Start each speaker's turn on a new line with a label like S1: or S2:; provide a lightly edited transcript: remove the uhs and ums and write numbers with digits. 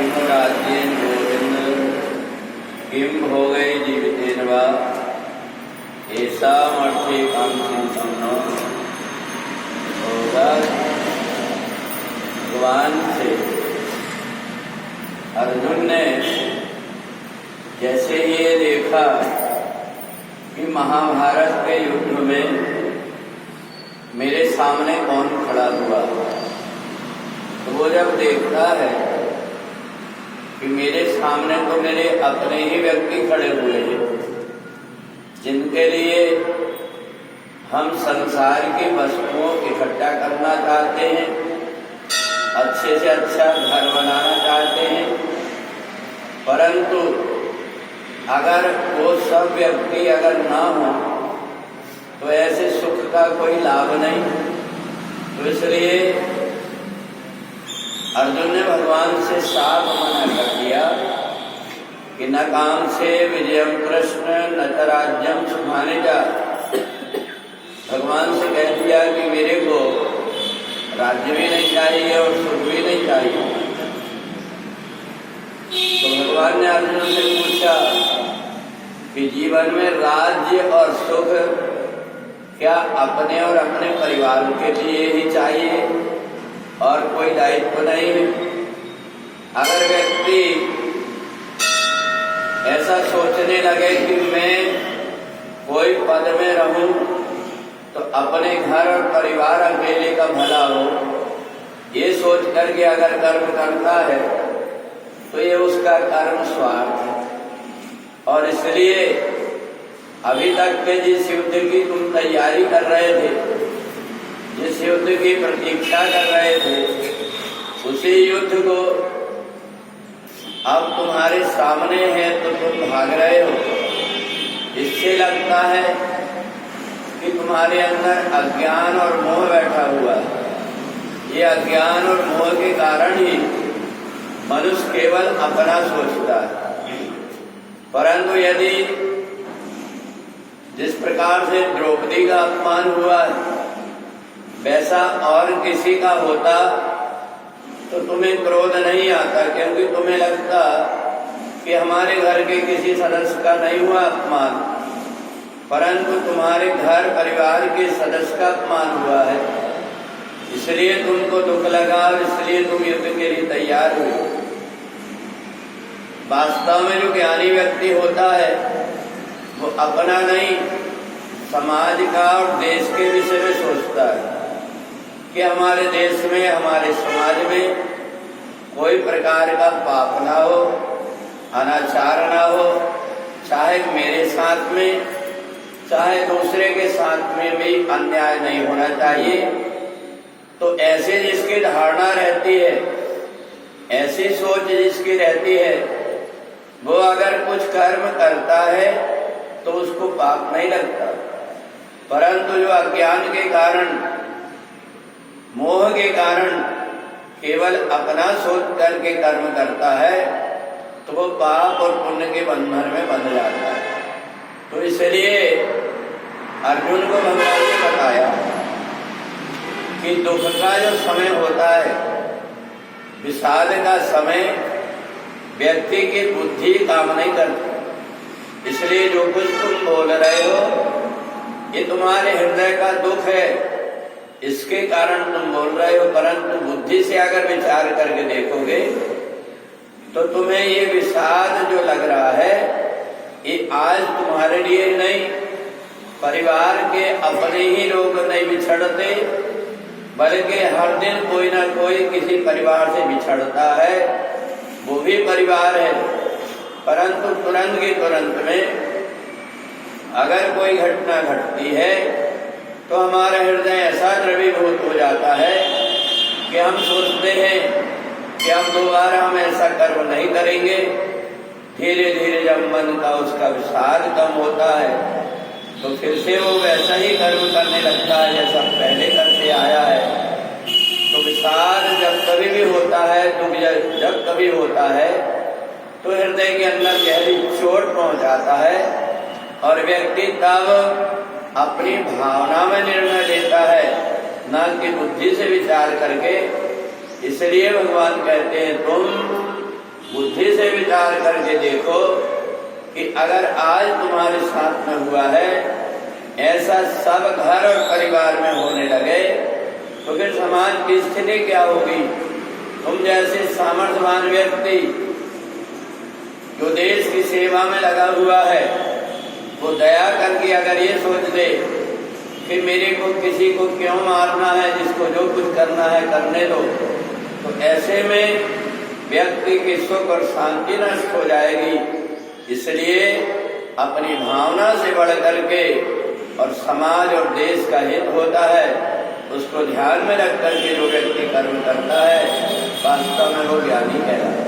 S1: किम राज्येन गोविंद किम भोगे जीवितेन वा ऐसा मर्थे कामचिंतन होगा। भगवान से अर्जुन ने जैसे ये देखा कि महाभारत के युद्ध में मेरे सामने कौन खड़ा हुआ, तो वो जब देखता है कि मेरे सामने तो मेरे अपने ही व्यक्ति खड़े हुए हैं, जिनके लिए हम संसार की वस्तुओं इकट्ठा करना चाहते हैं, अच्छे से अच्छा घर बनाना चाहते हैं, परंतु अगर वो सब व्यक्ति अगर ना हो तो ऐसे सुख का कोई लाभ नहीं। तो इसलिए अर्जुन ने भगवान से साफ मना कर दिया कि न काम से विजयम कृष्ण न च राज्यम सुखाने जा। भगवान से कह दिया कि मेरे को राज्य भी नहीं चाहिए और सुख भी नहीं चाहिए। तो भगवान ने अर्जुन से पूछा कि जीवन में राज्य और सुख क्या अपने और अपने परिवार के लिए ही चाहिए और कोई दायित्व नहीं है? अगर व्यक्ति ऐसा सोचने लगे कि मैं कोई पद में रहूं तो अपने घर और परिवार अकेले का भला हो, ये सोच करके अगर कर्म करता है तो ये उसका कर्म स्वार्थ है। और इसलिए अभी तक के जिस युद्ध की तुम तैयारी कर रहे थे, जिस युद्ध की प्रतीक्षा कर रहे थे, उसी युद्ध को अब तुम्हारे सामने है तो तुम भाग रहे हो। इससे लगता है कि तुम्हारे अंदर अज्ञान और मोह बैठा हुआ है। ये अज्ञान और मोह के कारण ही मनुष्य केवल अपना सोचता है। परंतु यदि जिस प्रकार से द्रौपदी का अपमान हुआ वैसा और किसी का होता तो तुम्हें क्रोध नहीं आता, क्योंकि तुम्हें लगता कि हमारे घर के किसी सदस्य का नहीं हुआ अपमान, परंतु तुम्हारे घर परिवार के सदस्य का अपमान हुआ है, इसलिए तुमको दुख लगा और इसलिए तुम युद्ध के लिए तैयार हुए। वास्तव में जो ज्ञानी व्यक्ति होता है वो अपना नहीं, समाज का और देश के विषय में सोचता है कि हमारे देश में, हमारे समाज में कोई प्रकार का पाप ना हो, अनाचार ना हो, चाहे मेरे साथ में चाहे दूसरे के साथ में भी अन्याय नहीं होना चाहिए। तो ऐसे जिसकी धारणा रहती है, ऐसी सोच जिसकी रहती है, वो अगर कुछ कर्म करता है तो उसको पाप नहीं लगता। परंतु जो अज्ञान के कारण, मोह के कारण केवल अपना सोच करके कर्म करता है तो वो पाप और पुण्य के बंधन में बंध जाता है। तो इसलिए अर्जुन को भगवान ने बताया कि दुख का जो समय होता है, विषाद का समय, व्यक्ति की बुद्धि काम नहीं करती। इसलिए जो कुछ तुम बोल रहे हो ये तुम्हारे हृदय का दुख है, इसके कारण तुम बोल रहे हो, परंतु बुद्धि से अगर विचार करके देखोगे तो तुम्हें ये विषाद जो लग रहा है ये आज तुम्हारे लिए नहीं, परिवार के अपने ही लोग नहीं बिछड़ते, बल्कि हर दिन कोई ना कोई किसी परिवार से बिछड़ता है, वो भी परिवार है। परंतु तुरंत के तुरंत में अगर कोई घटना घटती है तो हमारा हृदय ऐसा द्रवीभूत हो जाता है कि हम सोचते हैं कि अब दोबारा हम ऐसा कर्म नहीं करेंगे। धीरे धीरे जब मन का उसका विषाद कम होता है तो फिर से वो वैसा ही कर्म करने लगता है जैसा पहले करते आया है। तो विषाद जब कभी भी होता है, दुख जब कभी होता है तो हृदय के अंदर गहरी चोट पहुंचाता है और व्यक्ति तब अपनी भावना में निर्णय लेता है, न कि बुद्धि से विचार करके। इसलिए भगवान कहते हैं तुम से विचार करके देखो कि अगर आज तुम्हारे साथ में हुआ है, ऐसा सब घर और परिवार में होने लगे तो फिर समाज की स्थिति क्या होगी। तुम जैसे सामर्थ्यवान व्यक्ति जो देश की सेवा में लगा हुआ है, वो दया करके अगर ये सोच दे कि मेरे को किसी को क्यों मारना है, जिसको जो कुछ करना है करने दो, तो ऐसे में व्यक्ति की सुख और शांति नष्ट हो जाएगी। इसलिए अपनी भावना से बढ़ करके और समाज और देश का हित होता है, उसको ध्यान में रख करके जो व्यक्ति कर्म करता है वास्तव में वो ज्ञानी कहलाता है।